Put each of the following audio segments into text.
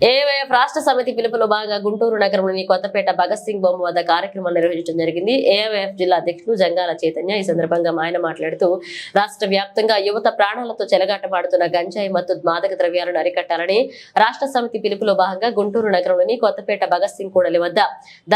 AIF రాష్ట్ర సమితి పిలుపులో భాగంగా గుంటూరు నగరంలోని కొత్తపేట భగత్ సింగ్ బొమ్మ వద్ద కార్యక్రమం నిర్వహించడం జరిగింది. ఏఐఎఫ్ జిల్లా అధ్యక్షులు జంగాల చైతన్య ఈ సందర్భంగా ఆయన మాట్లాడుతూ రాష్ట్ర వ్యాప్తంగా యువత ప్రాణాలతో చెలగాటమాడుతున్న గంజాయి మత్తు మాదక ద్రవ్యాలను అరికట్టాలని రాష్ట్ర సమితి పిలుపులో భాగంగా గుంటూరు నగరంలోని కొత్తపేట భగత్ సింగ్ కూడలి వద్ద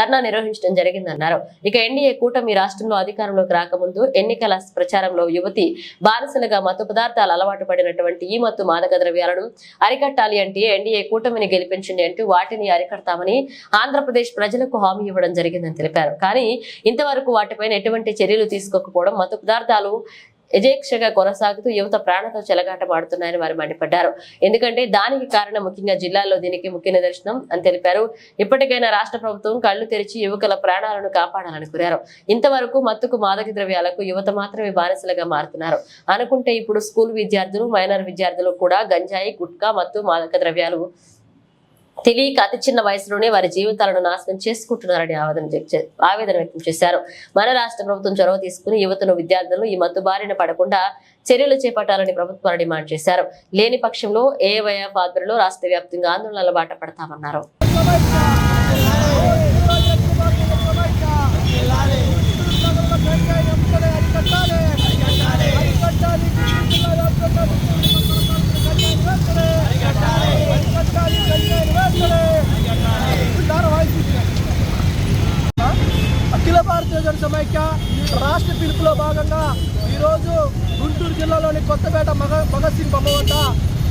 ధర్నా నిర్వహించడం జరిగిందన్నారు. ఇక ఎన్డీఏ కూటమి రాష్ట్రంలో అధికారంలోకి రాకముందు ఎన్నికల ప్రచారంలో యువతి బానిసలుగా మత్తు పదార్థాలు అలవాటు పడినటువంటి ఈ మత్తు మాదక ద్రవ్యాలను అరికట్టాలి అంటే ఎన్డీఏ కూటమిని గెలిపించండి అంటూ వాటిని అరికడతామని ఆంధ్రప్రదేశ్ ప్రజలకు హామీ ఇవ్వడం జరిగిందని తెలిపారు. కానీ ఇంతవరకు వాటిపైన ఎటువంటి చర్యలు తీసుకోకపోవడం, మత్తు పదార్థాలు యజేక్షగా కొనసాగుతూ యువత ప్రాణాలతో చెలగాటమాడుతున్నాయని వారు మండిపడ్డారు. ఎందుకంటే దానికి కారణం ముఖ్యంగా జిల్లాల్లో దీనికి ముఖ్య నిదర్శనం అని తెలిపారు. ఇప్పటికైనా రాష్ట్ర ప్రభుత్వం కళ్లు తెరిచి యువకుల ప్రాణాలను కాపాడాలని కోరారు. ఇంతవరకు మత్తుకు మాదక ద్రవ్యాలకు యువత మాత్రమే బానిసలుగా మారుతున్నారు అనుకుంటే ఇప్పుడు స్కూల్ విద్యార్థులు, మైనర్ విద్యార్థులు కూడా గంజాయి, గుట్కా, మత్తు మాదక ద్రవ్యాలు తెలియక అతి చిన్న వయసులోనే వారి జీవితాలను నాశనం చేసుకుంటున్నారని ఆవేదన వ్యక్తం చేశారు. మన రాష్ట్ర ప్రభుత్వం చొరవ తీసుకుని యువతను, విద్యార్థులను ఈ మత్తు బారిన పడకుండా చర్యలు చేపట్టాలని ప్రభుత్వాన్ని డిమాండ్ చేశారు. లేని పక్షంలో ఏఐఎఫ్ ఆధ్వర్యంలో రాష్ట్ర వ్యాప్తంగా ఆందోళనల బాట పడతామన్నారు. అఖిల భారతీయ జన సమైక్య రాష్ట్ర పిలుపులో భాగంగా ఈరోజు గుంటూరు జిల్లాలోని కొత్తపేట భగత్ సింగ్ బొమ్మ వద్ద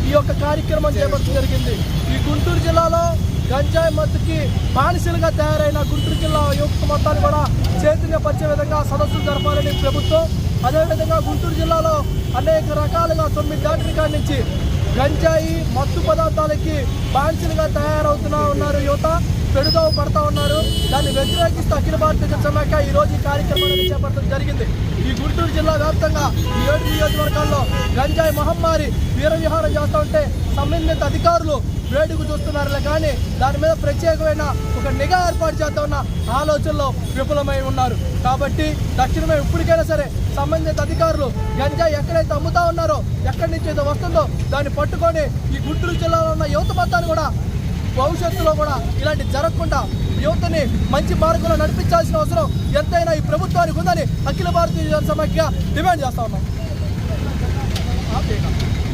ఈ యొక్క కార్యక్రమం చేపట్టడం జరిగింది. ఈ గుంటూరు జిల్లాలో గంజాయి మత్తుకి బానిసలుగా తయారైన గుంటూరు జిల్లా యువత మొత్తాన్ని కూడా చైతన్యపరిచే విధంగా సదస్సులు జరపాలని ప్రభుత్వం, అదేవిధంగా గుంటూరు జిల్లాలో అనేక రకాలుగా 9 దాటిన కాడి నుంచి గంజాయి మత్తు పదార్థాలకి బానిసలుగా ఉన్నారు యువత, పెడుదోవ పడతా ఉన్నారు. దాన్ని వ్యతిరేకిస్తూ అఖిల భారతీయ జన సమైక్య ఈరోజు ఈ కార్యక్రమాన్ని చేపట్టడం జరిగింది. ఈ గుంటూరు జిల్లా వ్యాప్తంగా 7 నియోజకవర్గాల్లో గంజాయి మహమ్మారి వీరవిహారం చేస్తూ ఉంటే సంబంధిత అధికారులు వేడుకు చూస్తున్నారులే కానీ దాని మీద ప్రత్యేకమైన ఒక నిఘా ఏర్పాటు చేద్దామన్న ఆలోచనలో విఫలమై ఉన్నారు. కాబట్టి తక్షణమే ఇప్పటికైనా సరే సంబంధిత అధికారులు గంజాయి ఎక్కడైతే అమ్ముతా ఉన్నారో, ఎక్కడి నుంచి అయితే వస్తుందో దాన్ని పట్టుకొని ఈ గుంటూరు జిల్లాలో ఉన్న యువత మొత్తాన్ని కూడా భవిష్యత్తులో కూడా ఇలాంటి జరగకుండా యువతని మంచి మార్గంలో నడిపించాల్సిన అవసరం ఎంతైనా ఈ ప్రభుత్వానికి ఉందని అఖిల భారతీయ జన సమైక్య డిమాండ్ చేస్తా ఉన్నాం.